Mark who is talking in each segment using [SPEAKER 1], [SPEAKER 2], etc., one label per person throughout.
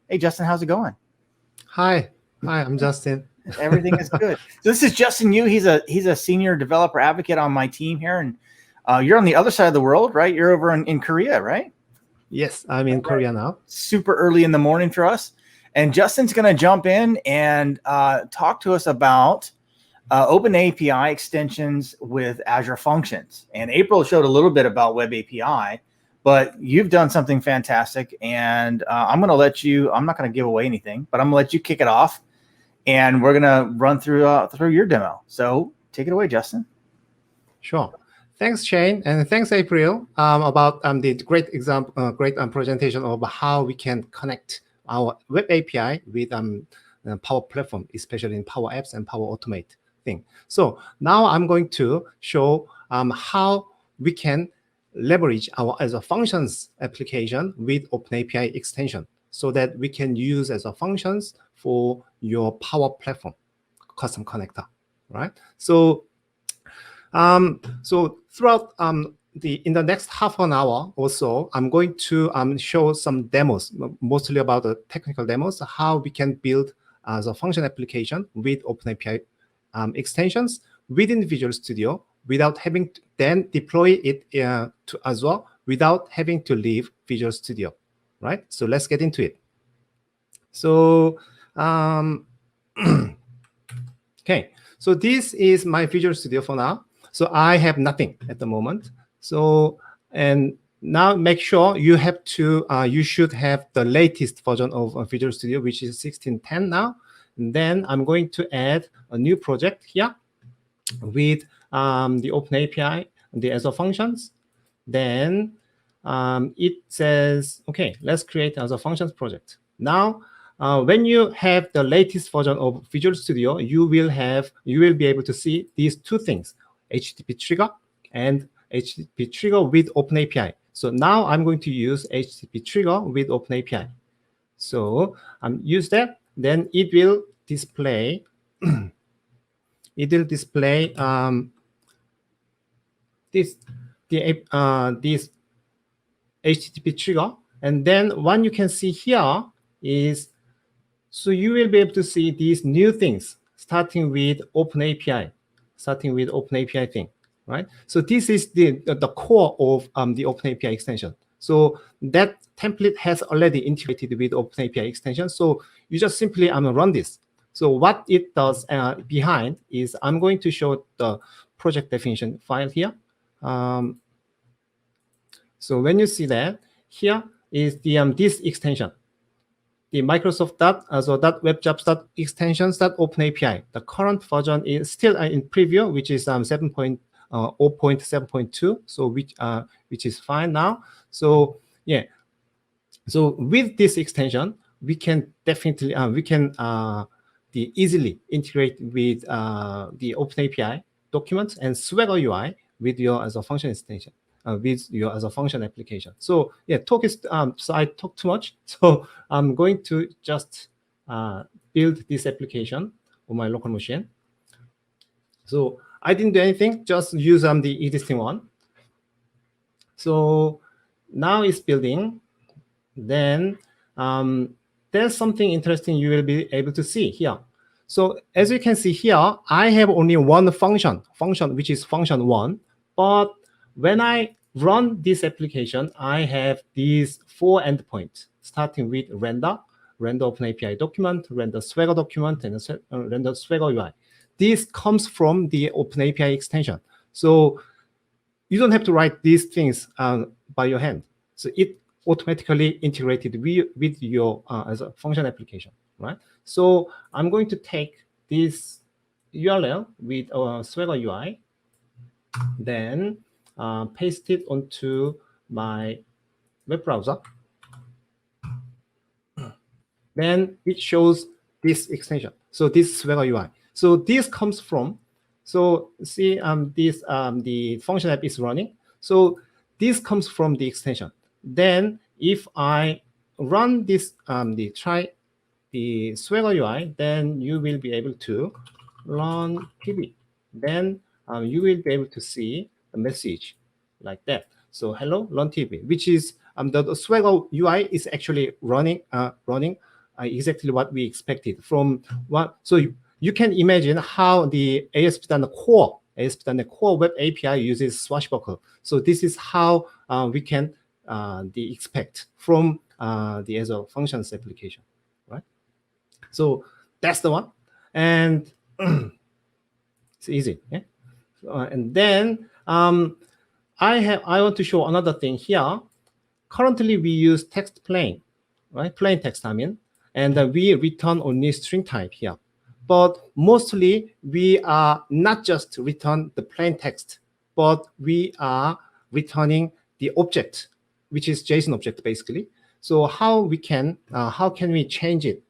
[SPEAKER 1] Hey, Justin, how's it going?
[SPEAKER 2] Hi, I'm Justin.
[SPEAKER 1] Everything is good. So this is Justin Yu. He's a senior developer advocate on my team here, and you're on the other side of the world, right? You're over in Korea, right?
[SPEAKER 2] Yes, I'm in Korea now.
[SPEAKER 1] Super early in the morning for us. And Justin's going to jump in and talk to us about OpenAPI extensions with Azure Functions. And April showed a little bit about Web API, but you've done something fantastic. And I'm going to let you. I'm not going to give away anything, but I'm going to let you kick it off, and we're going to run through your demo. So take it away, Justin.
[SPEAKER 2] Sure. Thanks, Shane, and thanks, April, about the great example, great presentation of how we can connect our Web API with Power Platform, especially in Power Apps and Power Automate thing. So now I'm going to show how we can leverage our Azure Functions application with OpenAPI extension, so that we can use Azure Functions for your Power Platform custom connector, right? So throughout in the next half an hour or so, I'm going to show some demos, mostly about the technical demos, how we can build the function application with OpenAPI extensions within Visual Studio without having to then deploy it to Azure without having to leave Visual Studio, right? So let's get into it. So, okay, so this is my Visual Studio for now. So I have nothing at the moment. So, and now make sure you have to, you should have the latest version of Visual Studio, which is 16.10 now. And then I'm going to add a new project here with the OpenAPI, the Azure Functions. Then it says, okay, let's create Azure Functions project. Now, when you have the latest version of Visual Studio, you will be able to see these two things: HTTP trigger and HTTP trigger with OpenAPI. So now I'm going to use HTTP trigger with OpenAPI. So use that, then it will display this HTTP trigger. And then what you can see here is, so you will be able to see these new things starting with OpenAPI thing, right? So this is the core of the OpenAPI extension. So that template has already integrated with OpenAPI extension. So you just simply run this. So what it does behind is, I'm going to show the project definition file here. So when you see that, here is the this extension, the Microsoft.Azure.WebJobs.Extensions.OpenAPI. The current version is still in preview, which is 0.7.2, so which is fine now. So yeah, so with this extension, we can definitely easily integrate with the OpenAPI documents and Swagger UI with your Azure Function extension. With your Azure Function application. So yeah, so I talk too much. So I'm going to just build this application on my local machine. So I didn't do anything, just use the existing one. So now it's building. Then there's something interesting you will be able to see here. So as you can see here, I have only one function, which is function 1. But when I run this application, I have these 4 endpoints, starting with render OpenAPI document, render Swagger document, and render Swagger UI. This comes from the OpenAPI extension. So you don't have to write these things by your hand. So it automatically integrated with your as a function application, right? So I'm going to take this URL with Swagger UI, then paste it onto my web browser. Then it shows this extension. So this Swagger UI. So this comes from, so see the function app is running. So this comes from the extension. Then if I run this, try the Swagger UI, then you will be able to run PB. Then you will be able to see a message like that. So hello, run TV, which is the Swagger UI is actually running exactly what we expected from what. So you can imagine how the ASP.NET Core Web API uses Swashbuckle. So this is how we can expect from the Azure Functions application, right? So that's the one, and it's easy. Yeah? And then I want to show another thing here. Currently, we use text plain, right? Plain text, I mean, and we return only string type here. But mostly, we are not just return the plain text, but we are returning the object, which is JSON object basically. So how can we change it?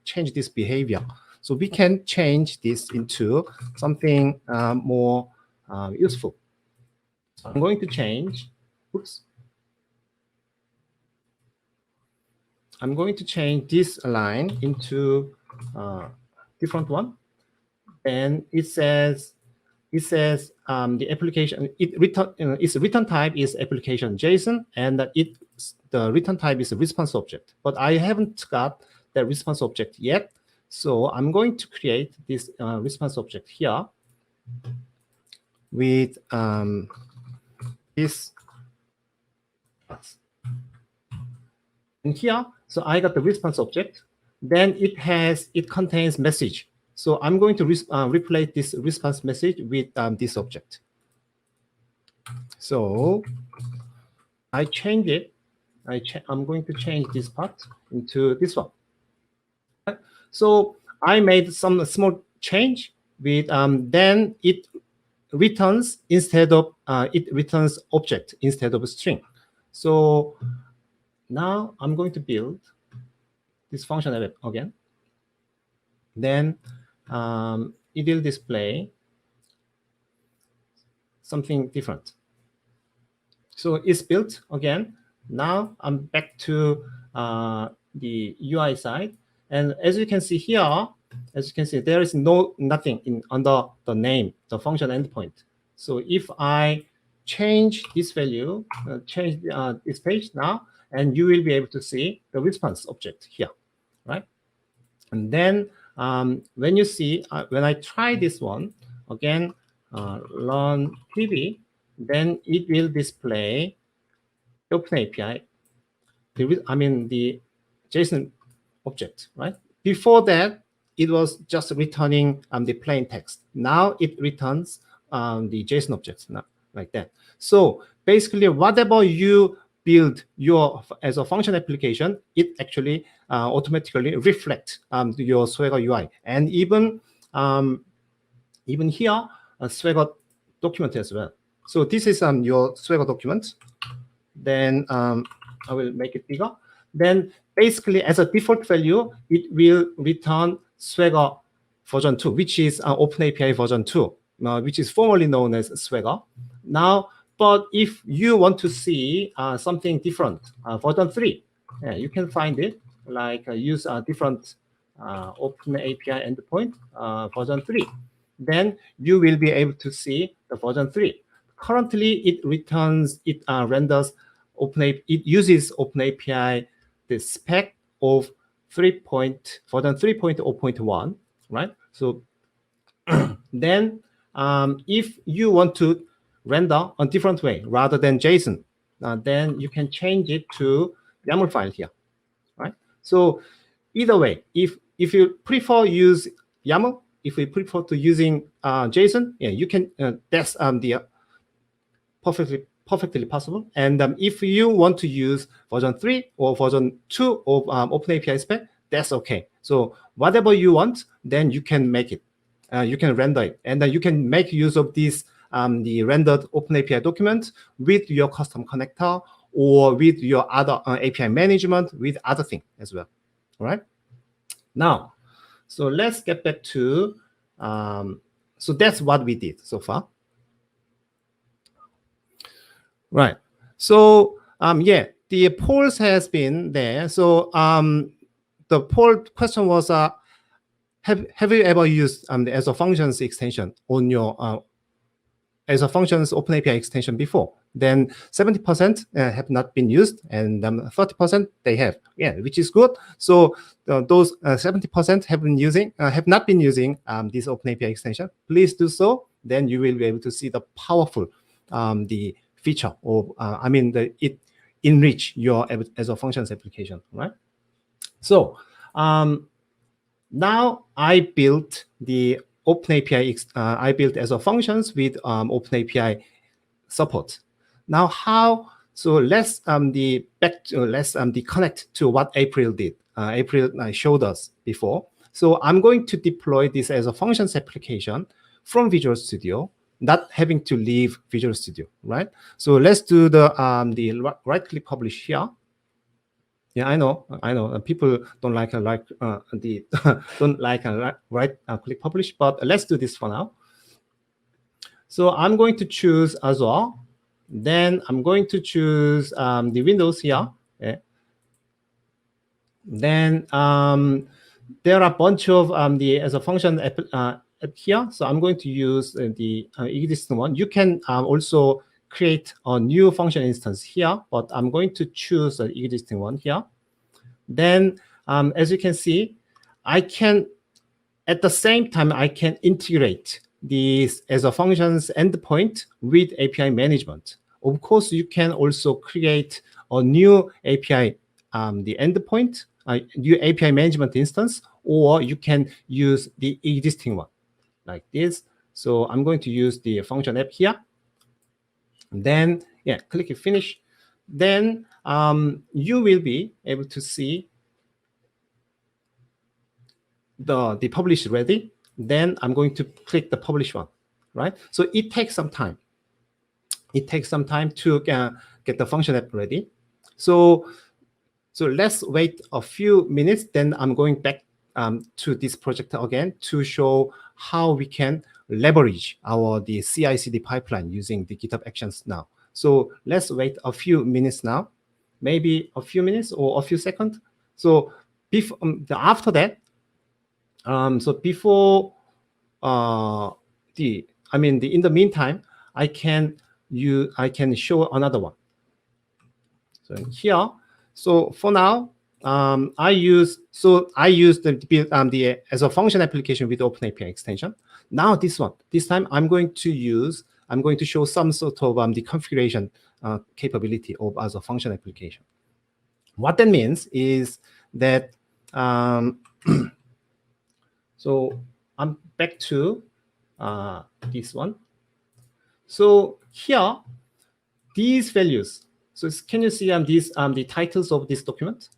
[SPEAKER 2] Change this behavior. So we can change this into something more useful. So I'm going to change. Oops. I'm going to change this line into different one, and it says the application its return type is application JSON, and the return type is a response object. But I haven't got that response object yet, so I'm going to create this response object here with this. And here, so I got the response object. Then it contains message. So I'm going to replace this response message with this object. So I change it. I'm going to change this part into this one. So I made some small change with then it returns object instead of a string. So now I'm going to build this function again. Then it will display something different. So it's built again. Now I'm back to the UI side, and as you can see here, there is nothing under the name, the function endpoint. So if I change this value, change this page now, and you will be able to see the response object here, right? And then when you see, when I try this one again, run pb, then it will display the OpenAPI, the JSON object, right? Before that, it was just returning the plain text. Now it returns the JSON objects, like that. So basically, whatever you build as a function application, it actually automatically reflects your Swagger UI, and even here a Swagger document as well. So this is your Swagger document. Then I will make it bigger. Then basically, as a default value, it will return Swagger version 2, which is OpenAPI version 2, which is formerly known as Swagger. Now, but if you want to see something different, version 3, you can find it, like use a different OpenAPI endpoint, version 3. Then you will be able to see the version 3. Currently, it renders OpenAPI. It uses OpenAPI, the spec of version 3.0.1, right? So then, if you want to render a different way rather than JSON, then you can change it to YAML file here, right? So either way, if you prefer use YAML, if you prefer to using JSON, yeah, you can. That's the perfectly possible. And if you want to use version 3 or version 2 of OpenAPI spec, that's okay. So whatever you want, then you can make it. You can render it, and then you can make use of this the rendered OpenAPI document with your custom connector or with your other API management with other thing as well. All right. Now, so let's get back to so that's what we did so far. Right. So yeah, the polls has been there. So the poll question was, have you ever used the Azure Functions extension on your Azure Functions OpenAPI extension before? then 70% have not been used, and 30% they have, which is good. So those 70% have not been using this OpenAPI extension. Please do so. Then you will be able to see the powerful the feature of it enrich your Azure Functions application, right? So now I built the OpenAPI. I built Azure Functions with OpenAPI support. Now how? So let's connect to what April did. April showed us before. So I'm going to deploy this as a functions application from Visual Studio, not having to leave Visual Studio, right? So let's do the right-click publish here. Yeah, I know. People don't like don't like right-click publish, but let's do this for now. So I'm going to choose Azure. Then I'm going to choose the Windows here. Then there are a bunch of the Azure function app here. So I'm going to use the existing one. You can also create a new function instance here, but I'm going to choose the existing one here. Then as you can see, I can, at the same time, I can integrate these Azure Functions endpoint with API management. Of course, you can also create a new API, the endpoint, new API management instance, or you can use the existing one like this. So I'm going to use the function app here. Then, click finish. Then you will be able to see the publish ready. Then I'm going to click the publish one, right? So it takes some time. It takes some time to get the function app ready. So let's wait a few minutes. Then I'm going back to this project again to show how we can leverage the CI/CD pipeline using the GitHub Actions now. So let's wait a few minutes now, maybe a few minutes or a few seconds. So after that, so before in the meantime, I can show another one. So here, so for now, I use the as a function application with OpenAPI extension. Now this time I'm going to show some sort of the configuration capability of as a function application. What that means is that so I'm back to this one. So here, these values. So can you see these the titles of this document?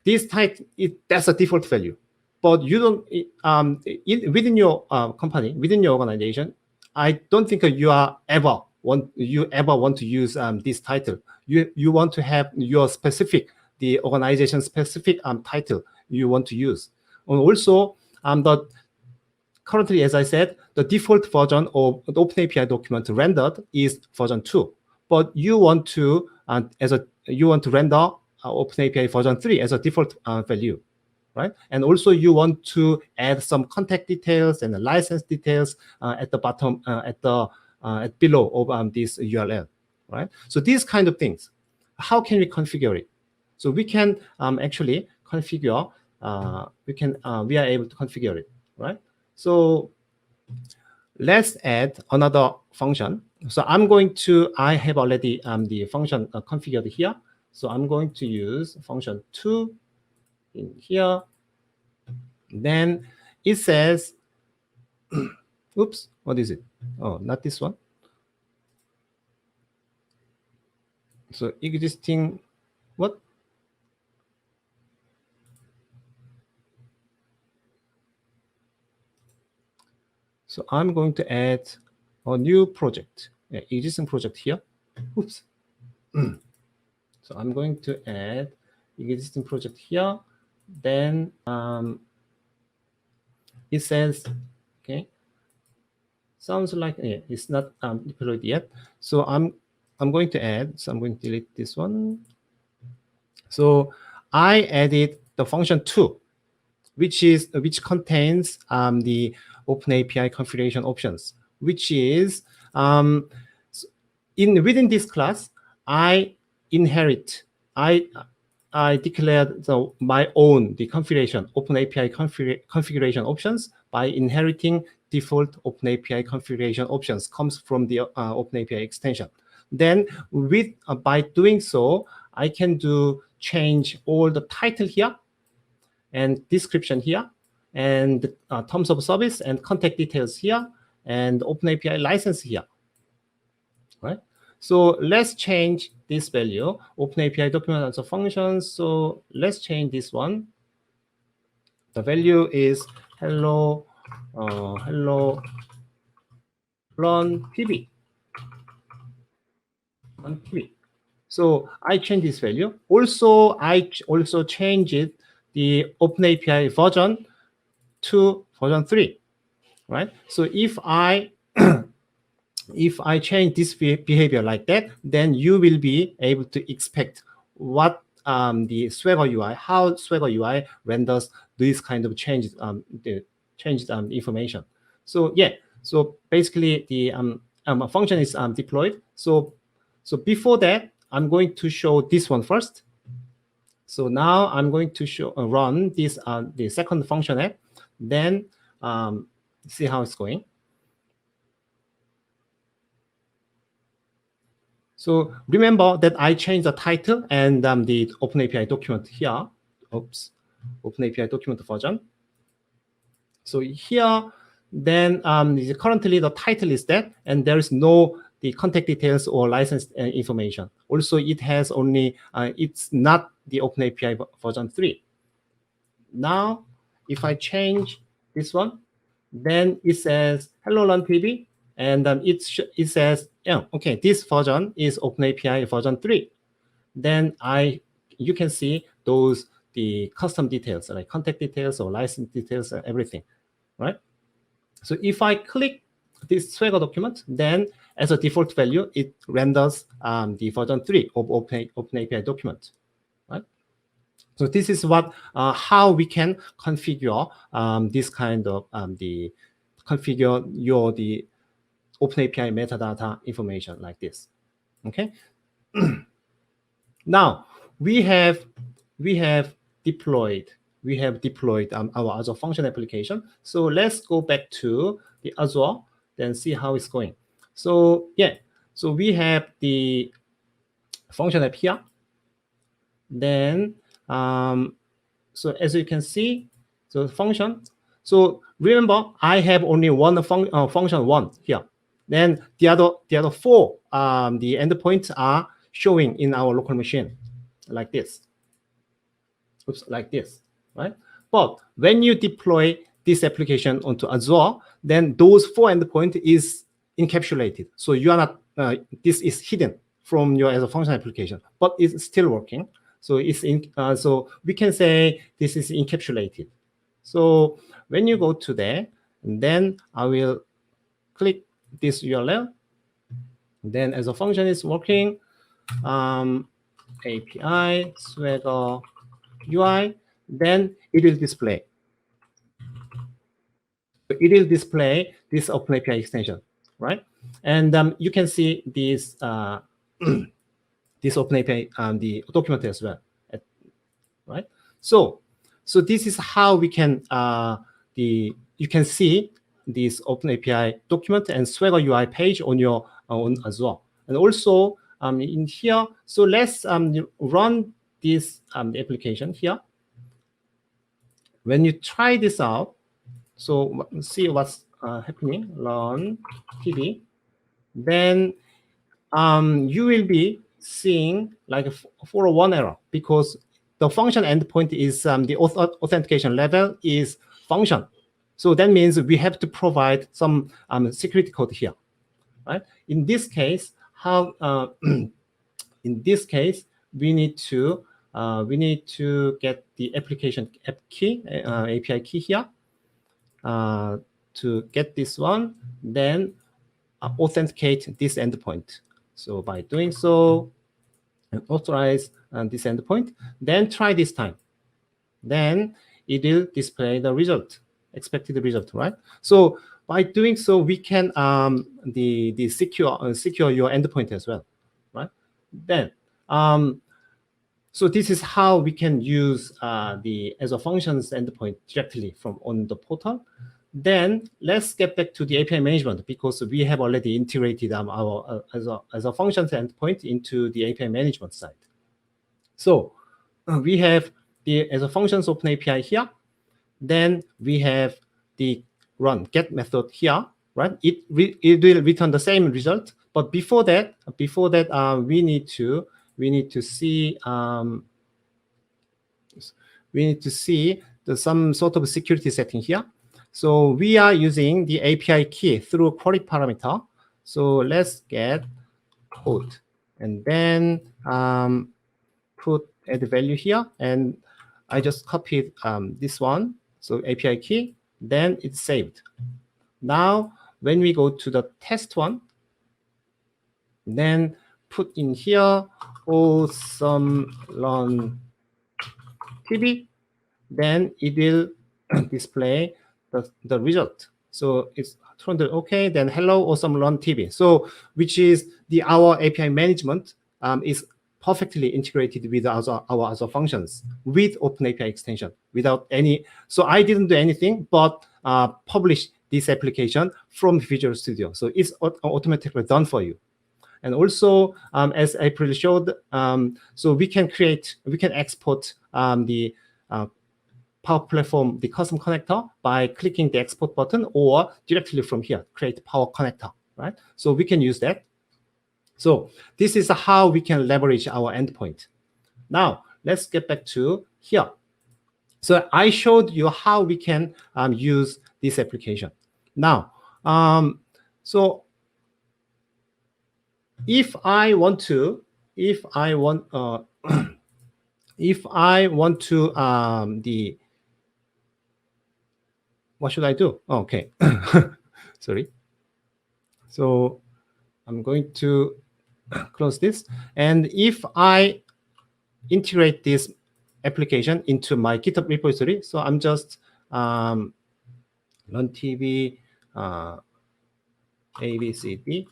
[SPEAKER 2] This title, that's a default value, but you don't within your company, within your organization. I don't think you ever want to use this title. You want to have your specific, the organization specific title you want to use. And also currently, as I said, the default version of the OpenAPI document rendered is version 2, but you want to render OpenAPI version 3 as a default value, right? And also you want to add some contact details and the license details at the bottom, at below of this URL, right? So these kind of things, how can we configure it? So we can actually configure. We are able to configure it, right? So let's add another function. So I have already the function configured here. So I'm going to use function 2 in here. Then it says, oops, what is it? Oh, not this one. So existing, what? So I'm going to add a new project, existing project here. Oops. So I'm going to add existing project here. Then it says, okay, sounds like it's not deployed yet. So I'm going to add. So I'm going to delete this one. So I added the function 2, which contains the OpenAPI configuration options, which is within this class, I declared my own configuration, OpenAPI configuration options by inheriting default OpenAPI configuration options comes from the OpenAPI extension. Then by doing so, I can change all the title here and description here and terms of service and contact details here and OpenAPI license here, right? So let's change this value, OpenAPI document as a function. So let's change this one. The value is hello run pb. So I change this value. Also, I also changed the OpenAPI version to version 3, right? So if I change this behavior like that, then you will be able to expect what the Swagger UI, how Swagger UI renders these kind of changes, the changed information. So yeah, so basically the function is deployed. So before that, I'm going to show this one first. So now I'm going to run this the second function app, then see how it's going. So remember that I changed the title and the OpenAPI document here. Oops, OpenAPI document version. So here, then currently the title is that, and there is no the contact details or license information. Also, it has only it's not the OpenAPI version 3. Now, if I change this one, then it says hello run pb, and it says, yeah, okay, this version is OpenAPI version 3. Then you can see those the custom details like contact details or license details and everything, right? So if I click this Swagger document, then as a default value, it renders the version 3 of OpenAPI document, right? So this is what how we can configure this kind of configure the OpenAPI metadata information like this. Okay. Now we have deployed our Azure function application. So let's go back to the Azure, then see how it's going. So yeah, so we have the function app here. Then so as you can see, so function. So remember, I have only one function 1 here. Then the other 4 the endpoints are showing in our local machine like this. Oops, like this, right? But when you deploy this application onto Azure, then those 4 endpoints is encapsulated. So you are not this is hidden from your Azure function application, but it's still working. So it's so we can say this is encapsulated. So when you go to there, then I will click this URL. Then as a function is working, API Swagger UI, then it will display. It will display this OpenAPI extension, right? And you can see this this OpenAPI the document as well, right? So this is how we can you can see this OpenAPI document and Swagger UI page on your on Azure, and also in here. So let's run this the application here. When you try this out, so see what's happening. Run pb, then you will be seeing like a 401 error because the function endpoint is the authentication level is function. So that means we have to provide some security code here, right? In this case, in this case, we need to get the application app key, API key here to get this one, then authenticate this endpoint. So by doing so, and authorize this endpoint, then try this time. Then it will display the result, expected result, right? So By doing so, we can the secure your endpoint as well, right? Then so this is how we can use the Azure Functions endpoint directly from on the portal. Then let's get back to the API management, because we have already integrated our Azure Functions endpoint into the API management side. So we have the Azure Functions OpenAPI here. Then we have the run get method here, right? It will return the same result, but before that, we need to see some sort of security setting here. So we are using the API key through query parameter. So let's get code, and then put add value here, and I just copied this one. So API key, then it's saved. Now, when we go to the test one, then put in here awesome run TV, then it will display the result. So it's 200, okay, then hello awesome run TV. So which is our API management is perfectly integrated with our Azure functions with OpenAPI extension without any. So I didn't do anything but publish this application from Visual Studio. So it's automatically done for you. And also, as April showed, so we can export the Power Platform, the custom connector, by clicking the export button, or directly from here, create Power Connector, right? So we can use that. So this is how we can leverage our endpoint. Now, let's get back to here. So I showed you how we can use this application. Now, so if I want to what should I do? Oh, okay. Sorry. So I'm going to close this. And if I integrate this application into my GitHub repository, so I'm just run TV ABCD.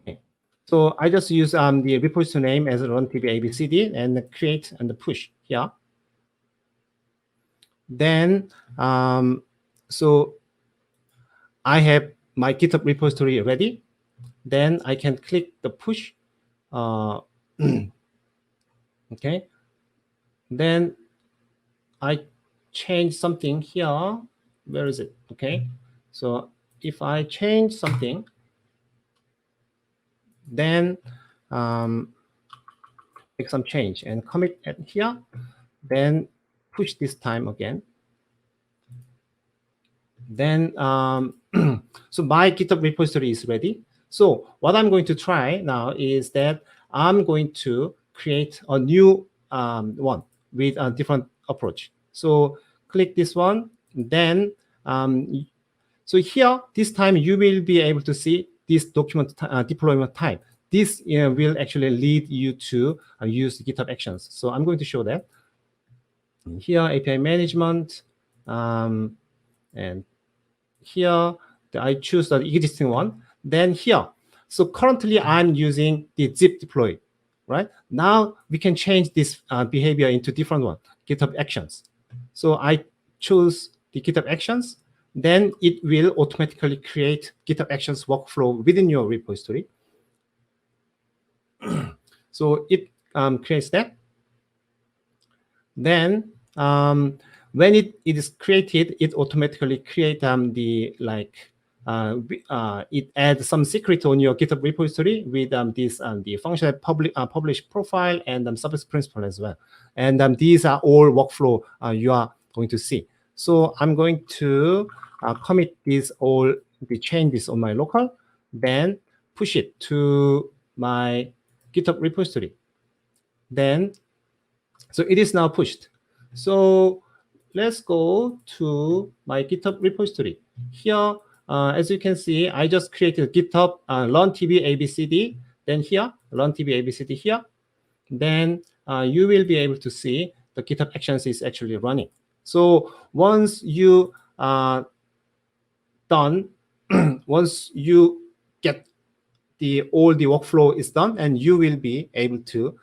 [SPEAKER 2] Okay. So I just use the repository name as run TV ABCD and create and push here. Then so I have my GitHub repository ready. Then I can click the push. Okay. Then I change something here. Where is it? Okay. So if I change something, then make some change and commit at here, then push this time again. Then so my GitHub repository is ready. So what I'm going to try now is that I'm going to create a new one with a different approach. So click this one, then so here this time you will be able to see this document deployment type. This will actually lead you to use GitHub Actions. So I'm going to show that. Here, API management, and here I choose the existing one. Then here, so currently I'm using the zip deploy, right? Now we can change this behavior into different one, GitHub Actions. So I choose the GitHub Actions, then it will automatically create GitHub Actions workflow within your repository. So it creates that. Then when it is created, it automatically create the it adds some secret on your GitHub repository with this the function publish profile and service principal as well. And these are all workflow you are going to see. So I'm going to commit these all the changes on my local, then push it to my GitHub repository. Then, so it is now pushed. So let's go to my GitHub repository. Here, as you can see, I just created GitHub run TV ABCD. Then here, run TV ABCD here. Then you will be able to see the GitHub Actions is actually running. So once you done, once you get all the workflow is done, and you will be able to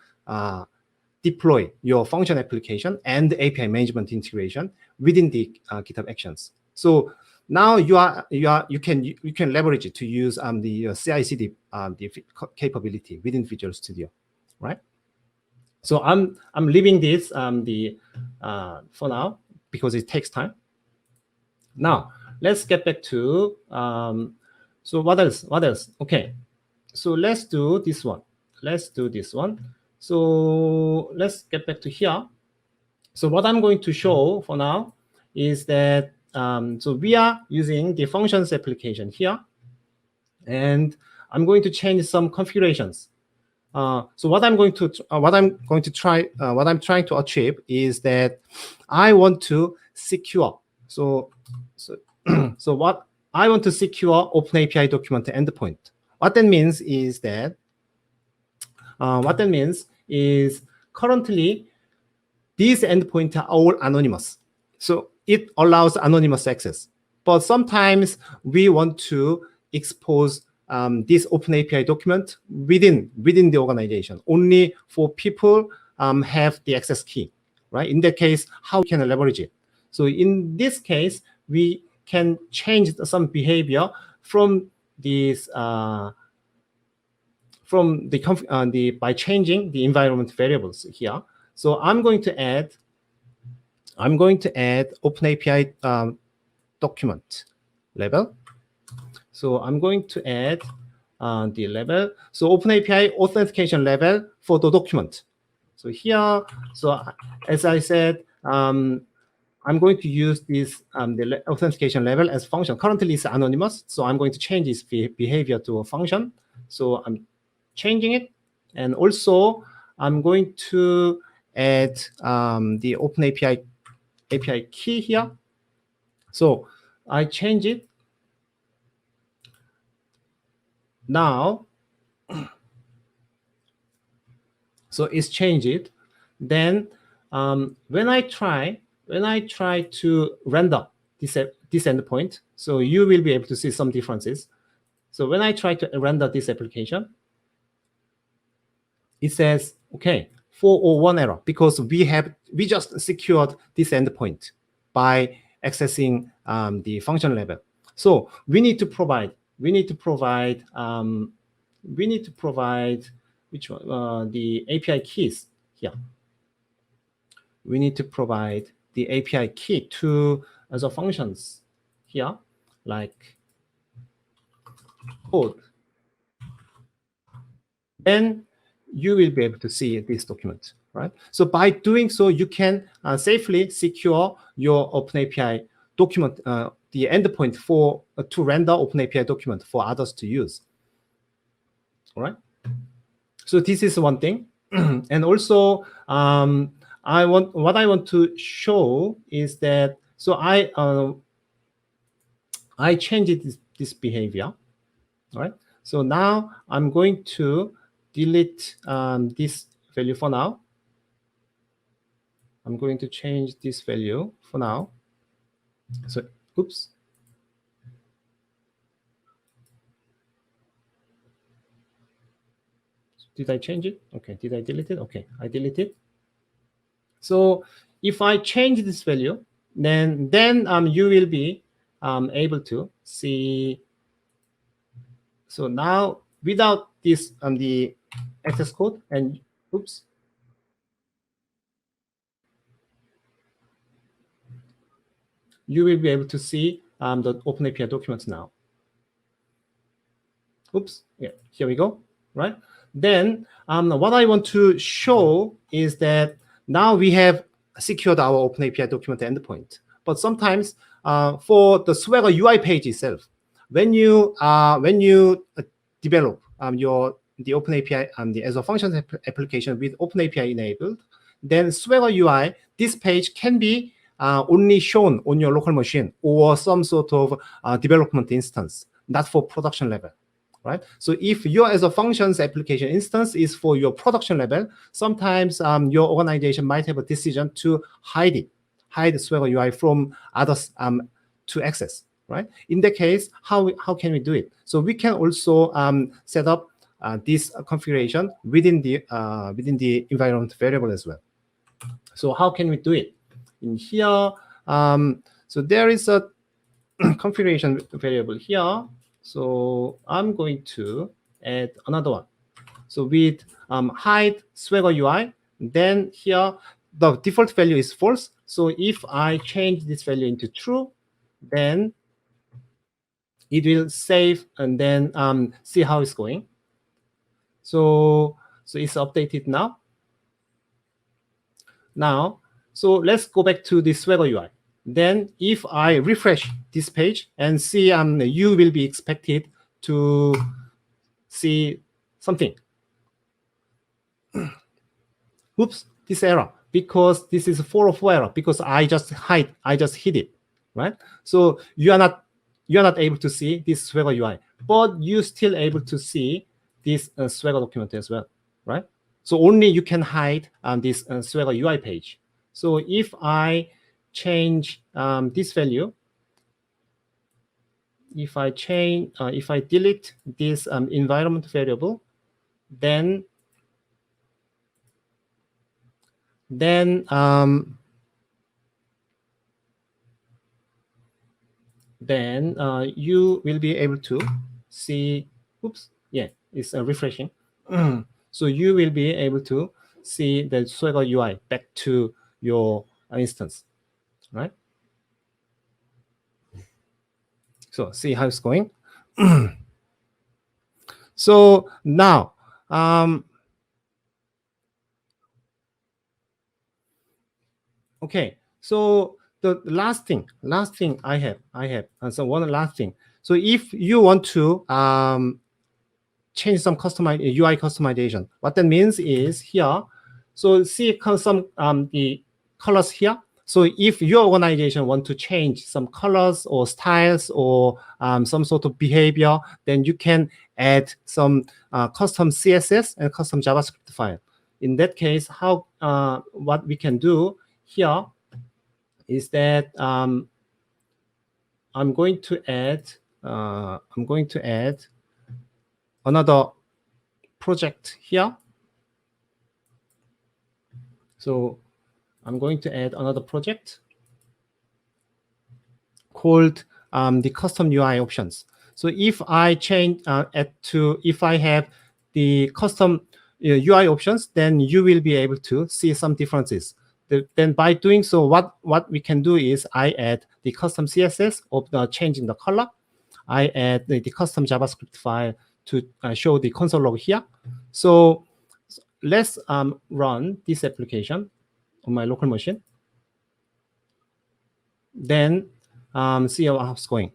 [SPEAKER 2] deploy your function application and API management integration within the GitHub Actions. So now you can leverage it to use the CI/CD capability within Visual Studio, right? So I'm leaving this for now because it takes time. Now let's get back to so what else? Okay, so let's do this one. So let's get back to here. So what I'm going to show for now is that so we are using the functions application here, and I'm going to change some configurations. So what I'm trying to achieve is that I want to secure. So what I want to secure OpenAPI document endpoint. What that means is that currently these endpoints are all anonymous. So it allows anonymous access. But sometimes we want to expose this OpenAPI document within the organization. Only for people have the access key, right? In that case, how can I leverage it? So in this case, we can change some behavior from this by changing the environment variables here. So I'm going to add OpenAPI document label. So I'm going to add the label. So OpenAPI authentication label for the document. So here, so as I said, I'm going to use this the authentication label as function. Currently it's anonymous, so I'm going to change this behavior to a function. So I'm changing it, and also I'm going to add the OpenAPI API key here. So I change it. Now, so it's changed. Then when I try to render this endpoint, so you will be able to see some differences. So when I try to render this application, it says, okay, 401 error, because we just secured this endpoint by accessing the function level. So we need to provide which one, the API keys here. We need to provide the API key to Azure functions here, like code. Then you will be able to see this document, right? So by doing so, you can safely secure your OpenAPI document, the endpoint for to render OpenAPI document for others to use. All right. So this is one thing, and also what I want to show is that so I changed this behavior. All right. So now I'm going to delete this value for now. I'm going to change this value for now. So, oops. Did I change it? Okay. Did I delete it? Okay, I deleted. So if I change this value, then you will be able to see. So now without this the access code and oops. You will be able to see the OpenAPI documents now. Oops, yeah, here we go, right? Then what I want to show is that now we have secured our OpenAPI document endpoint. But sometimes for the Swagger UI page itself, when you develop the OpenAPI the Azure Functions application with OpenAPI enabled, then Swagger UI, this page can be only shown on your local machine or some sort of development instance, not for production level, right? So if your Azure Functions application instance is for your production level, sometimes your organization might have a decision to hide Swagger UI from others to access, right? In that case, how can we do it? So we can also set up this configuration within the environment variable as well. So how can we do it? In here, so there is a configuration variable here. So I'm going to add another one. So with hide Swagger UI, then here the default value is false. So if I change this value into true, then it will save and then see how it's going. So it's updated now. So let's go back to the Swagger UI. Then if I refresh this page and see you will be expected to see something. Oops, this error, because this is 404 error, because I just hid it, right? So you are not able to see this Swagger UI, but you still able to see this Swagger document as well, right? So only you can hide this Swagger UI page. So if I change this value, if I delete this environment variable, then you will be able to see. Oops, yeah, it's refreshing. So you will be able to see the Swagger UI back to your instance, right? So see how it's going. So now, okay. So the last thing I have, so one last thing. So if you want to change some UI customization, what that means is here. So see some the colors here. So if your organization want to change some colors or styles or some sort of behavior, then you can add some custom CSS and custom JavaScript file. In that case, what we can do here is that I'm going to add another project here. So I'm going to add another project called the custom UI options. So if I change if I have the custom UI options, then you will be able to see some differences. Then by doing so, what we can do is I add the custom CSS of the changing the color. I add the custom JavaScript file to show the console log here. So let's run this application on my local machine. Then see how it's going.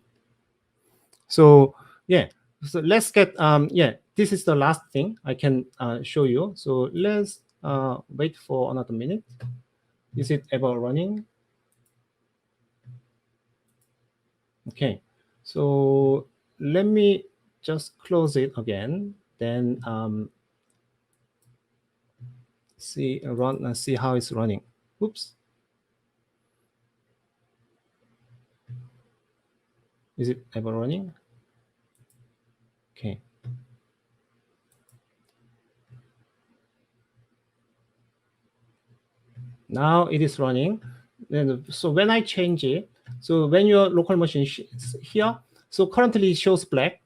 [SPEAKER 2] So yeah, so let's get this is the last thing I can show you. So let's wait for another minute. Is it ever running? Okay, so let me just close it again. Then see how it's running. Oops. Is it ever running? Okay. Now it is running. And so when I change it, so when your local machine is here, so currently it shows black,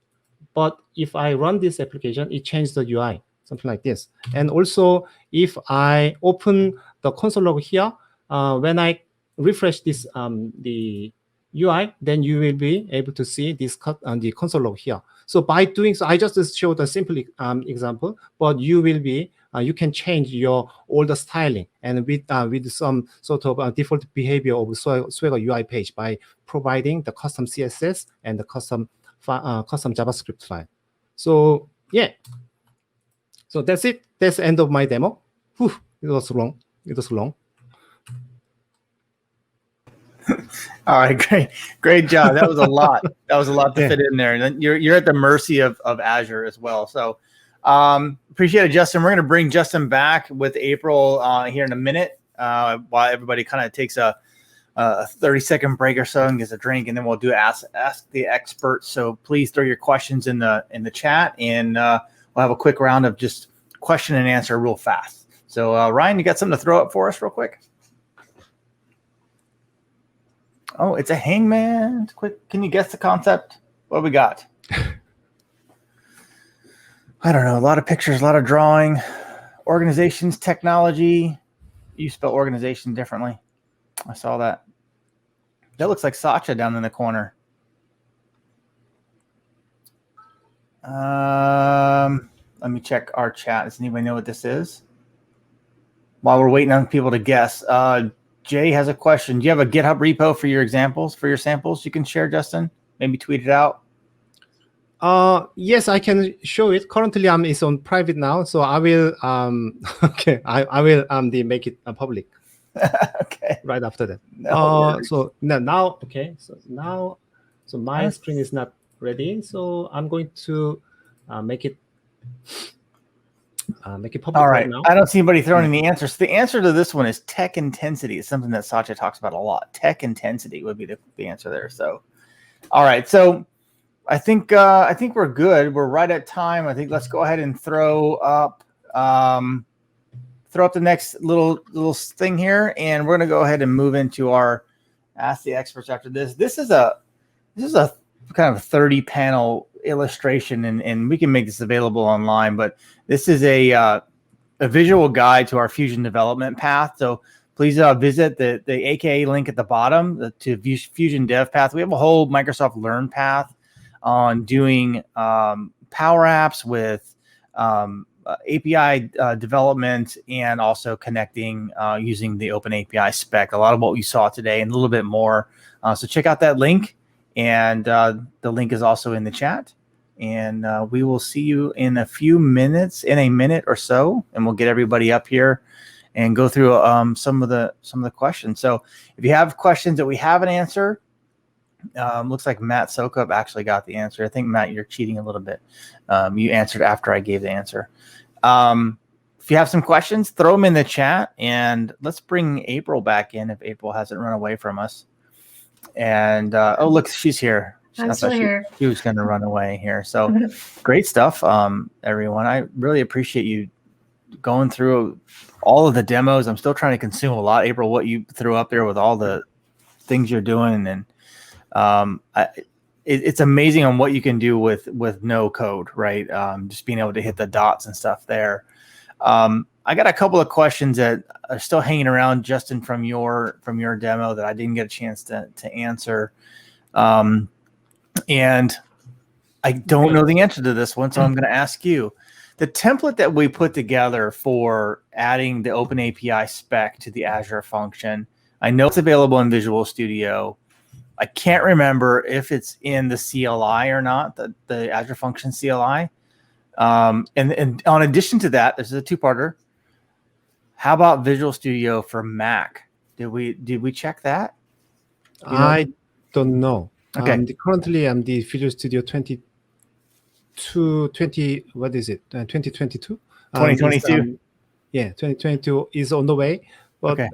[SPEAKER 2] but if I run this application, it changes the UI, something like this. And also, if I open the console log here, when I refresh this the UI, then you will be able to see this the console log here. So by doing so, I just showed a simple example, but you will be you can change your all the styling and with some sort of default behavior of Swagger UI page by providing the custom CSS and the custom JavaScript file. So yeah, so that's it. That's the end of my demo. Whew, it was long.
[SPEAKER 1] All right, great job. That was a lot. That was a lot to fit in there. And you're at the mercy of Azure as well. So appreciate it, Justin. We're going to bring Justin back with April here in a minute while everybody kind of takes a a 30-second break or so and get a drink, and then we'll do ask the expert. So please throw your questions in the chat, and we'll have a quick round of just question and answer real fast. So Ryan, you got something to throw up for us real quick? Oh, it's a hangman. Quick, can you guess the concept? What we got? I don't know. A lot of pictures, a lot of drawing. Organizations, technology. You spell organization differently. I saw that. That looks like Satya down in the corner. Let me check our chat. Does anybody know what this is? While we're waiting on people to guess, Jay has a question. Do you have a GitHub repo for your examples, for your samples you can share, Justin? Maybe tweet it out.
[SPEAKER 2] Yes, I can show it. Currently, it's on private now, so I will. Okay, I will make it public.
[SPEAKER 1] Okay.
[SPEAKER 2] Right after that.
[SPEAKER 1] No
[SPEAKER 2] so now, okay. So now, my screen is not ready, so I'm going to make it public.
[SPEAKER 1] All right.
[SPEAKER 2] Now.
[SPEAKER 1] I don't see anybody throwing any answers. The answer to this one is tech intensity. It's something that Satya talks about a lot. Tech intensity would be the answer there. So, all right. So I think we're good. We're right at time. I think let's go ahead and throw up the next little thing here, and we're gonna go ahead and move into our Ask the Experts after this. This is a kind of 30 panel illustration, and we can make this available online, but this is a visual guide to our Fusion development path. So please visit the AKA link at the bottom to Fusion Dev Path. We have a whole Microsoft Learn path on doing Power Apps with API development, and also connecting using the OpenAPI spec. A lot of what we saw today and a little bit more. So check out that link, and the link is also in the chat. And we will see you in a minute or so, and we'll get everybody up here and go through some of the questions. So if you have questions that we haven't answered, looks like Matt Sokup actually got the answer. I think, Matt, you're cheating a little bit. You answered after I gave the answer. If you have some questions, throw them in the chat, and let's bring April back in if April hasn't run away from us. And oh, look, she's here.
[SPEAKER 3] I'm still here.
[SPEAKER 1] She was going to run away here. So great stuff, everyone. I really appreciate you going through all of the demos. I'm still trying to consume a lot. April, what you threw up there with all the things you're doing, and it's amazing on what you can do with no code, right? Just being able to hit the dots and stuff there. I got a couple of questions that are still hanging around, Justin, from your demo that I didn't get a chance to answer. And I don't know the answer to this one, so I'm going to ask you. The template that we put together for adding the OpenAPI spec to the Azure function, I know it's available in Visual Studio. I can't remember if it's in the CLI or not, the Azure Function CLI. And on addition to that, this is a two-parter. How about Visual Studio for Mac? Did we check that?
[SPEAKER 2] I don't know.
[SPEAKER 1] Okay.
[SPEAKER 2] Currently, I'm the Visual Studio 20. What is it? 2022.
[SPEAKER 1] 2022.
[SPEAKER 2] Yeah, 2022 is on the way, but
[SPEAKER 1] Okay.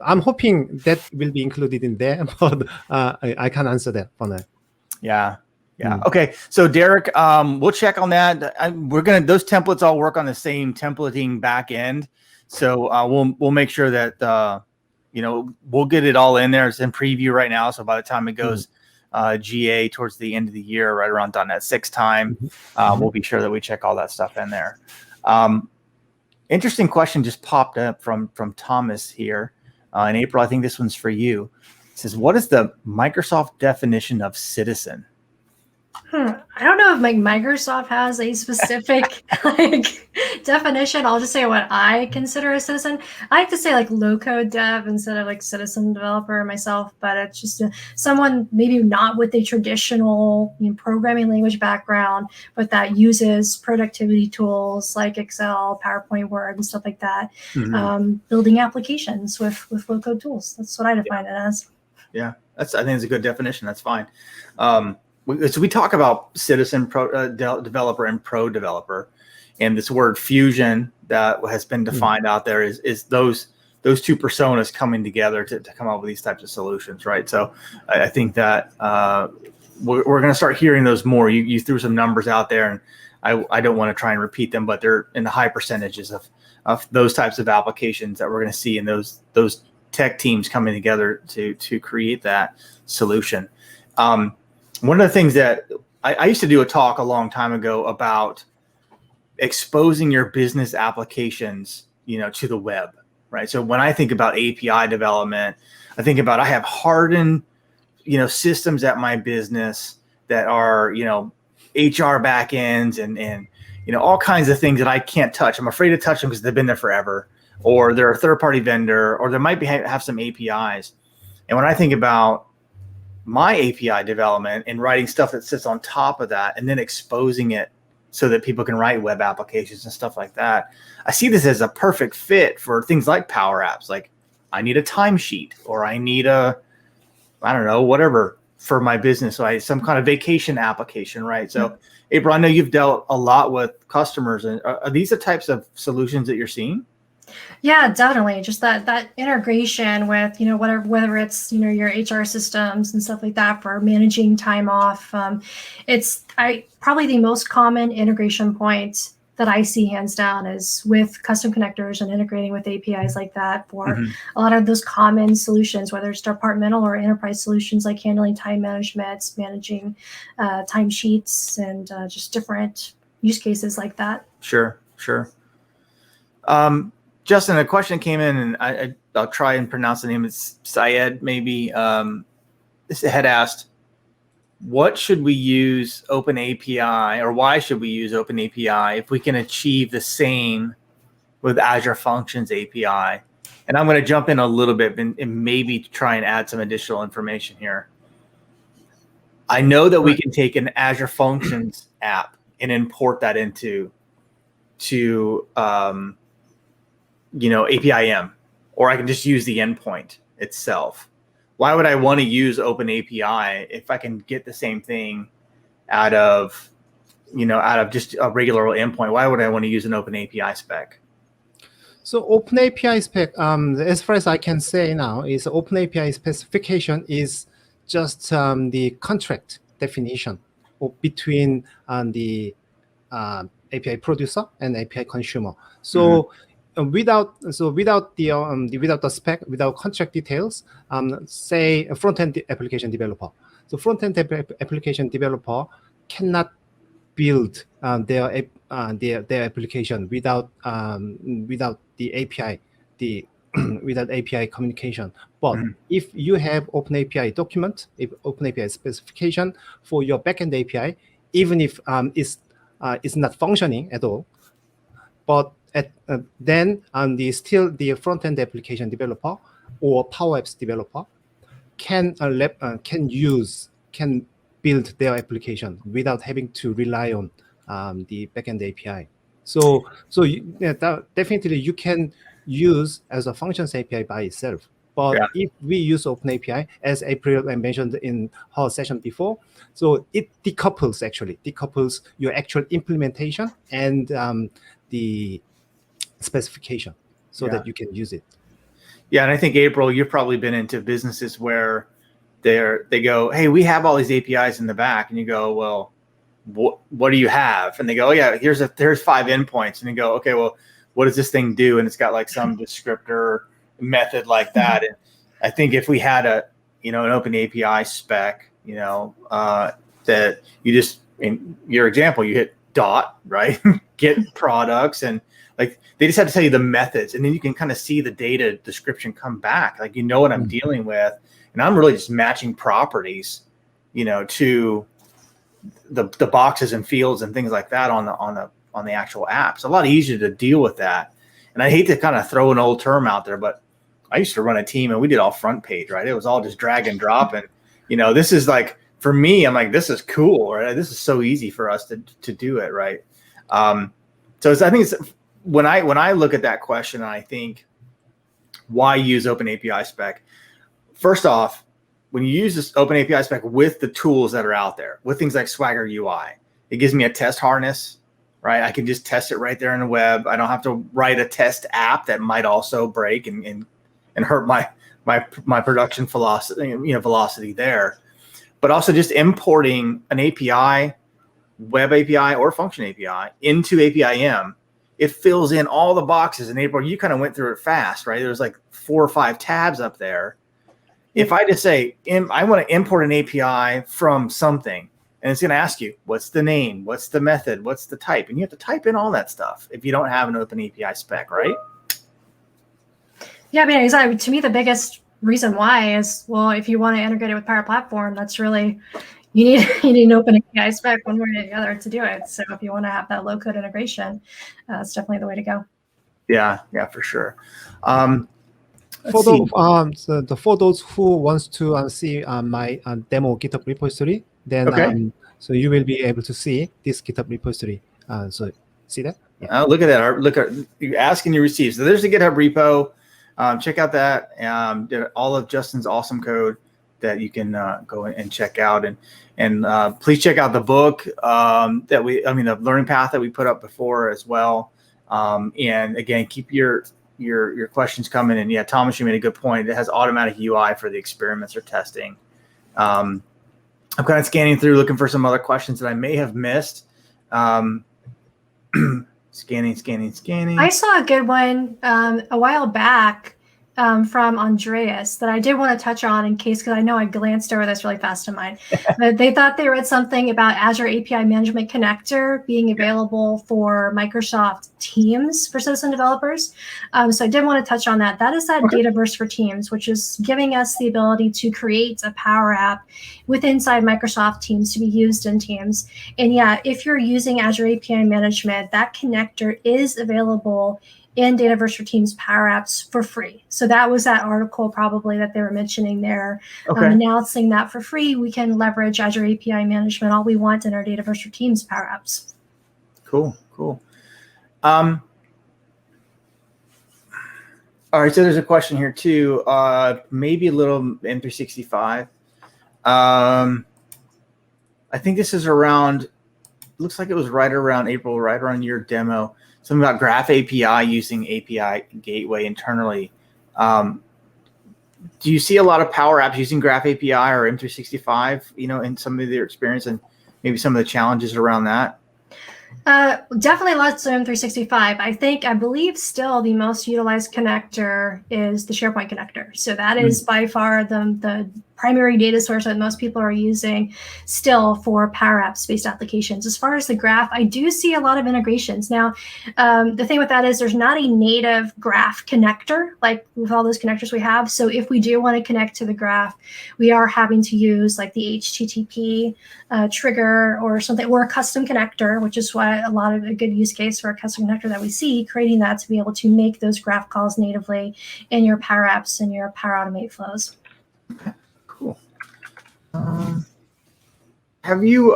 [SPEAKER 2] I'm hoping that will be included in there, but I can't answer that for now.
[SPEAKER 1] Yeah. Okay. So Derek, we'll check on that. Those templates all work on the same templating back end. So we'll make sure that we'll get it all in there. It's in preview right now. So by the time it goes GA towards the end of the year, right around .NET 6 time, we'll be sure that we check all that stuff in there. Interesting question just popped up from Thomas here. In April, I think this one's for you. It says, what is the Microsoft definition of citizen?
[SPEAKER 3] I don't know if Microsoft has a specific definition. I'll just say what I consider a citizen. I like to say low code dev instead of citizen developer myself, but it's just someone maybe not with a traditional programming language background, but that uses productivity tools like Excel, PowerPoint, Word, and stuff like that, building applications with low code tools. That's what I define it as.
[SPEAKER 1] Yeah, I think it's a good definition. That's fine. So we talk about citizen developer and pro developer, and this word fusion that has been defined out there is those those two personas coming together to come up with these types of solutions, right? So I think that we're going to start hearing those more. You threw some numbers out there, and I don't want to try and repeat them, but they're in the high percentages of those types of applications that we're going to see in those tech teams coming together to create that solution. One of the things that I used to do a talk a long time ago about exposing your business applications, to the web, right? So when I think about API development, I think about, I have hardened, systems at my business that are, HR backends and all kinds of things that I can't touch. I'm afraid to touch them because they've been there forever, or they're a third-party vendor, or there might have some APIs. And when I think about my API development and writing stuff that sits on top of that and then exposing it so that people can write web applications and stuff like that, I see this as a perfect fit for things like Power Apps. Like, I need a timesheet, or I need whatever for my business. So some kind of vacation application, right? So April, I know you've dealt a lot with customers, and are these the types of solutions that you're seeing?
[SPEAKER 3] Yeah, definitely. Just that integration with, whether it's, your HR systems and stuff like that for managing time off. It's probably the most common integration point that I see hands down is with custom connectors and integrating with APIs like that for a lot of those common solutions, whether it's departmental or enterprise solutions like handling time management, managing timesheets, and just different use cases like that. Sure.
[SPEAKER 1] Justin, a question came in, and I'll try and pronounce the name. It's Syed, maybe. This had asked, what should we use OpenAPI, or why should we use OpenAPI if we can achieve the same with Azure Functions API? And I'm going to jump in a little bit and maybe try and add some additional information here. I know that we can take an Azure Functions app and import that into APIM, or I can just use the endpoint itself. Why would I want to use OpenAPI if I can get the same thing out of just a regular endpoint? Why would I want to use an OpenAPI spec?
[SPEAKER 2] So OpenAPI spec, as far as I can say now, is OpenAPI specification is just the contract definition between the API producer and API consumer. So without the spec, without contract details, say a front-end application developer. So front-end application developer cannot build their application without the API, without API communication. But if you have OpenAPI document, OpenAPI specification for your backend API, even if it's not functioning at all, but then the front-end application developer or Power Apps developer can build their application without having to rely on the backend API. So definitely you can use as a functions API by itself. But if we use OpenAPI, as April mentioned in her session before, so it decouples your actual implementation and the specification so that you can use it.
[SPEAKER 1] Yeah, and I think, April, you've probably been into businesses where they go, hey, we have all these APIs in the back, and you go, well, what do you have? And they go, oh yeah, there's 5 endpoints, and you go, okay, well, what does this thing do? And it's got like some descriptor method like that. And I think if we had an open API spec, that you just, in your example, you hit dot, right? Get products, and like they just have to tell you the methods, and then you can kind of see the data description come back. Like, what I'm dealing with, and I'm really just matching properties, to the boxes and fields and things like that on the actual app. It's a lot easier to deal with that. And I hate to kind of throw an old term out there, but I used to run a team and we did all front page, right? It was all just drag and drop. And, this is like, for me, I'm like, this is cool, right? This is so easy for us to do it, right? So I think it's, when I look at that question, and I think, why use OpenAPI spec? First off, when you use this OpenAPI spec with the tools that are out there, with things like Swagger UI, it gives me a test harness, right? I can just test it right there in the web. I don't have to write a test app that might also break and and hurt my production velocity there. But also just importing an API, web API or function API into APIM, it fills in all the boxes. In April, you kind of went through it fast, right? There's like 4 or 5 tabs up there. If I just say, I want to import an API from something, and it's going to ask you, what's the name? What's the method? What's the type? And you have to type in all that stuff if you don't have an OpenAPI spec, right?
[SPEAKER 3] Yeah, I mean, exactly. To me, the biggest reason why is, well, if you want to integrate it with Power Platform, that's really, you need an OpenAPI spec one way or the other to do it. So if you want to have that low code integration, it's definitely the way to go.
[SPEAKER 1] Yeah, for sure.
[SPEAKER 2] For those who wants to see my demo GitHub repository, then
[SPEAKER 1] okay.
[SPEAKER 2] So you will be able to see this GitHub repository. So see that?
[SPEAKER 1] Yeah. Look at that. Look at you ask and you receive. So there's the GitHub repo. Check out that. All of Justin's awesome code that you can go and check out. And please check out the book the learning path that we put up before as well. And again, keep your questions coming. And yeah, Thomas, you made a good point. It has automatic UI for the experiments or testing. I'm kind of scanning through, looking for some other questions that I may have missed. Scanning.
[SPEAKER 3] I saw a good one a while back from Andreas that I did want to touch on in case, because I know I glanced over this really fast in mine. But they thought they read something about Azure API Management Connector being available for Microsoft Teams for citizen developers. So I did want to touch on that. That is that Dataverse for Teams, which is giving us the ability to create a Power App inside Microsoft Teams to be used in Teams. And yeah, if you're using Azure API Management, that connector is available in Dataverse for Teams Power Apps for free. So that was that article probably that they were mentioning there, announcing that for free, we can leverage Azure API Management all we want in our Dataverse for Teams Power Apps.
[SPEAKER 1] Cool. All right, so there's a question here too, maybe a little M365. I think this is around, looks like it was right around April, right around your demo. Something about Graph API using API Gateway internally. Do you see a lot of Power Apps using Graph API or M365, in some of their experience and maybe some of the challenges around that?
[SPEAKER 3] Definitely lots of M365. I believe still the most utilized connector is the SharePoint connector. So that is by far the primary data source that most people are using still for Power Apps-based applications. As far as the graph, I do see a lot of integrations. Now, the thing with that is there's not a native graph connector like with all those connectors we have. So if we do want to connect to the graph, we are having to use like the HTTP trigger or something, or a custom connector, which is why a good use case for a custom connector that we see, creating that to be able to make those graph calls natively in your Power Apps and your Power Automate flows.
[SPEAKER 1] Okay. Cool. Have you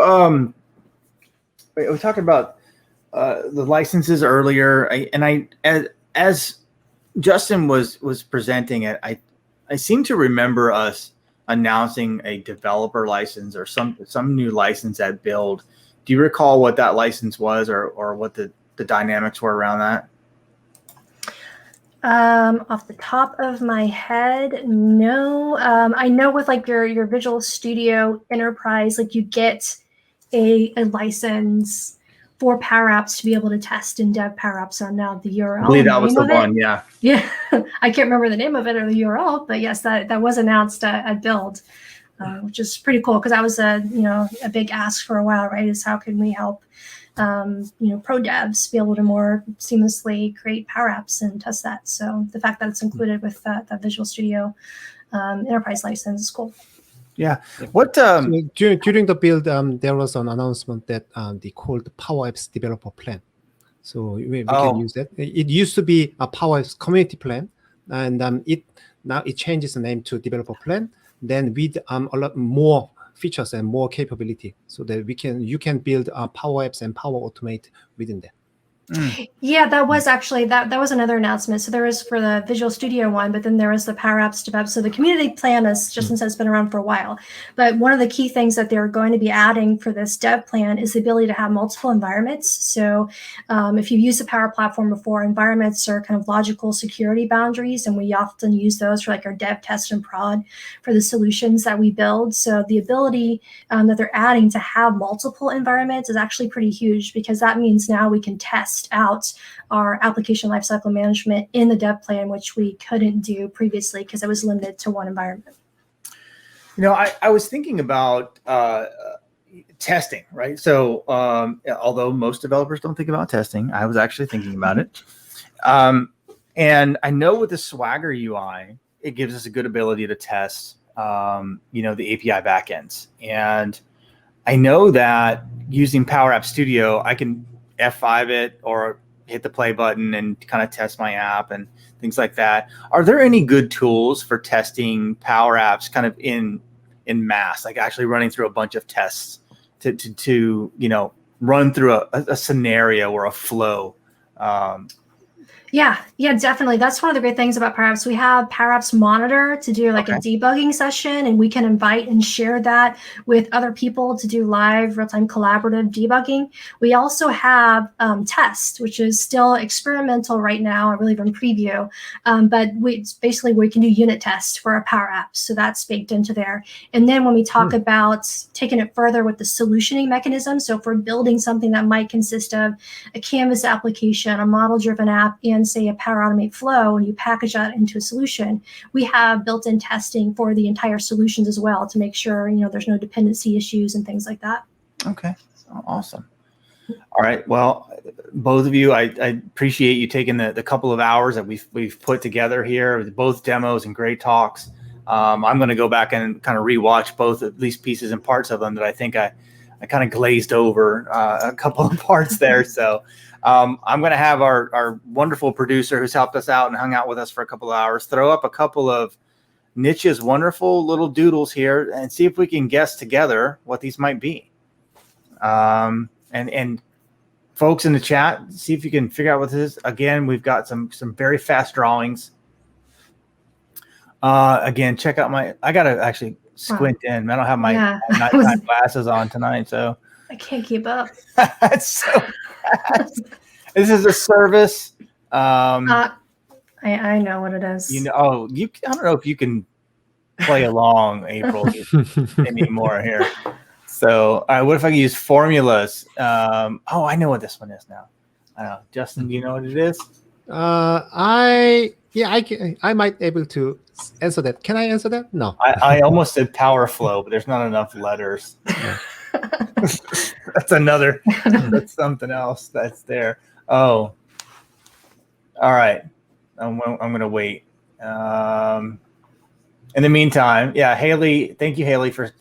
[SPEAKER 1] we talked about the licenses earlier, as Justin was presenting it, I seem to remember us announcing a developer license or some new license at Build. Do you recall what that license was or what the dynamics were around that?
[SPEAKER 3] Off the top of my head, no. I know with like your Visual Studio Enterprise, like you get a license for Power Apps to be able to test and dev Power Apps on now the URL.
[SPEAKER 1] I believe that was the one, yeah.
[SPEAKER 3] Yeah, I can't remember the name of it or the URL, but yes, that was announced at Build, which is pretty cool because that was a big ask for a while, right? Is how can we help pro devs be able to more seamlessly create Power Apps and test that. So the fact that it's included with that Visual Studio Enterprise license is cool.
[SPEAKER 1] Yeah. What
[SPEAKER 2] so during the build, there was an announcement that they called Power Apps Developer Plan. So we can use that. It used to be a Power Apps Community Plan, and now it changes the name to Developer Plan. Then with a lot more features and more capability, so that you can build Power Apps and Power Automate within that.
[SPEAKER 3] Yeah, that was actually that was another announcement. So there was for the Visual Studio one, but then there was the Power Apps Dev. So the community plan, as Justin said, has been around for a while. But one of the key things that they're going to be adding for this dev plan is the ability to have multiple environments. So if you've used the Power Platform before, environments are kind of logical security boundaries, and we often use those for like our dev, test, and prod for the solutions that we build. So the ability that they're adding to have multiple environments is actually pretty huge, because that means now we can test out our application lifecycle management in the dev plan, which we couldn't do previously because it was limited to one environment.
[SPEAKER 1] You know, I was thinking about testing, right? So although most developers don't think about testing, I was actually thinking about it. And I know with the Swagger UI, it gives us a good ability to test, you know, the API backends. And I know that using Power App Studio, I can F5 it or hit the play button and kind of test my app and things like that. Are there any good tools for testing Power Apps kind of in mass, like actually running through a bunch of tests to you know, run through a scenario or a flow?
[SPEAKER 3] Yeah, definitely. That's one of the great things about Power Apps. We have Power Apps Monitor to do like a debugging session, and we can invite and share that with other people to do live real-time collaborative debugging. We also have Test, which is still experimental right now, I believe in preview, but it's basically we can do unit tests for our Power Apps, so that's baked into there. And then when we talk about taking it further with the solutioning mechanism, so if we're building something that might consist of a Canvas application, a model-driven app, and say a Power Automate flow, and you package that into a solution, we have built-in testing for the entire solutions as well to make sure, you know, there's no dependency issues and things like that.
[SPEAKER 1] Okay, awesome. All right, well, both of you, I appreciate you taking the couple of hours that we've put together here, both demos and great talks. I'm going to go back and kind of rewatch both, at least pieces and parts of them that I think I kind of glazed over a couple of parts there. So I'm going to have our wonderful producer who's helped us out and hung out with us for a couple of hours throw up a couple of Niche's wonderful little doodles here and see if we can guess together what these might be. And folks in the chat, see if you can figure out what this is. Again, we've got some very fast drawings. Again, check out I got to actually squint in. I don't have my nighttime glasses on tonight, so
[SPEAKER 3] I can't keep up.
[SPEAKER 1] That's so fast. This is a service.
[SPEAKER 3] I know what it is.
[SPEAKER 1] You know, I don't know if you can play along, April, anymore here. So, all right, what if I can use formulas? Oh, I know what this one is now. I don't know. Justin, do you know what it is?
[SPEAKER 2] I might able to answer that. Can I answer that? No.
[SPEAKER 1] I almost said power flow, but there's not enough letters. That's something else that's there. Oh, all right. I'm going to wait. In the meantime, yeah, Haley, thank you, Haley, for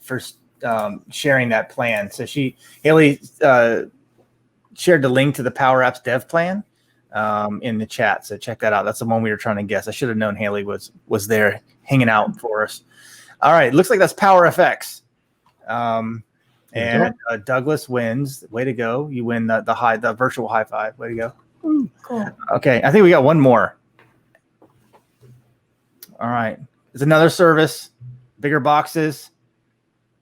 [SPEAKER 1] sharing that plan. So Haley shared the link to the Power Apps dev plan in the chat. So check that out. That's the one we were trying to guess. I should have known Haley was there hanging out for us. All right. Looks like that's Power FX. And Douglas wins. Way to go. You win the virtual high five. Way to go.
[SPEAKER 3] Ooh, cool.
[SPEAKER 1] Okay. I think we got one more. All right. It's another service, bigger boxes.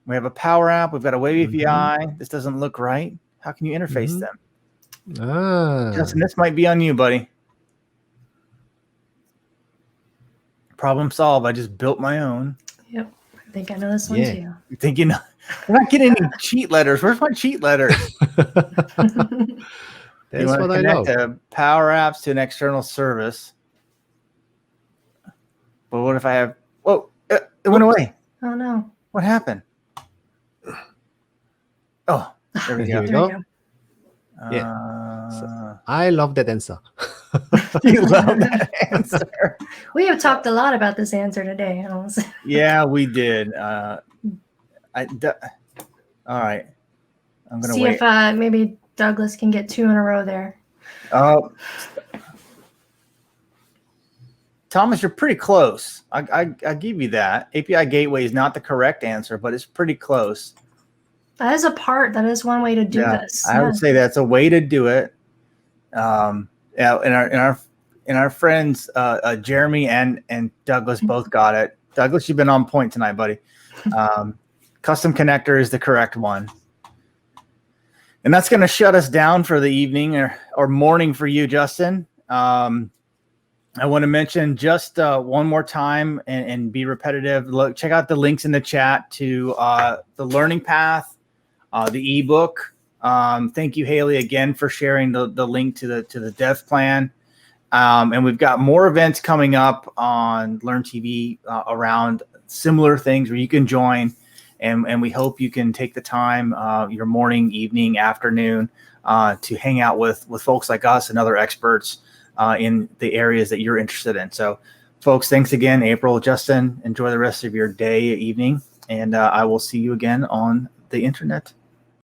[SPEAKER 1] We have a Power App. We've got a Web API. This doesn't look right. How can you interface them? Justin, this might be on you, buddy. Problem solved. I just built my own.
[SPEAKER 3] Yep. I think I know this one too.
[SPEAKER 1] You think you know? We're not getting any cheat letters. Where's my cheat letters?
[SPEAKER 2] That's
[SPEAKER 1] you want to connect Power Apps to an external service. But what if I have? Whoa! It went away.
[SPEAKER 3] Oh no!
[SPEAKER 1] What happened? Oh, there we go.
[SPEAKER 2] There we go. Yeah. So I love that answer.
[SPEAKER 1] You love that answer.
[SPEAKER 3] We have talked a lot about this answer today.
[SPEAKER 1] Yeah, we did. All right. I'm gonna
[SPEAKER 3] see
[SPEAKER 1] wait.
[SPEAKER 3] If maybe Douglas can get 2 in a row there.
[SPEAKER 1] Thomas, you're pretty close. I give you that. API gateway is not the correct answer, but it's pretty close.
[SPEAKER 3] That is one way to do this.
[SPEAKER 1] I would say that's a way to do it. Yeah, and our friends Jeremy and Douglas both got it. Douglas, you've been on point tonight, buddy. Custom connector is the correct one. And that's going to shut us down for the evening or morning for you, Justin. I want to mention just one more time and be repetitive. Look, check out the links in the chat to the learning path, the ebook. Thank you, Haley, again for sharing the link to the dev plan. And we've got more events coming up on Learn TV around similar things where you can join. And we hope you can take the time, your morning, evening, afternoon, to hang out with folks like us and other experts in the areas that you're interested in. So, folks, thanks again, April, Justin. Enjoy the rest of your day, evening, and I will see you again on the internet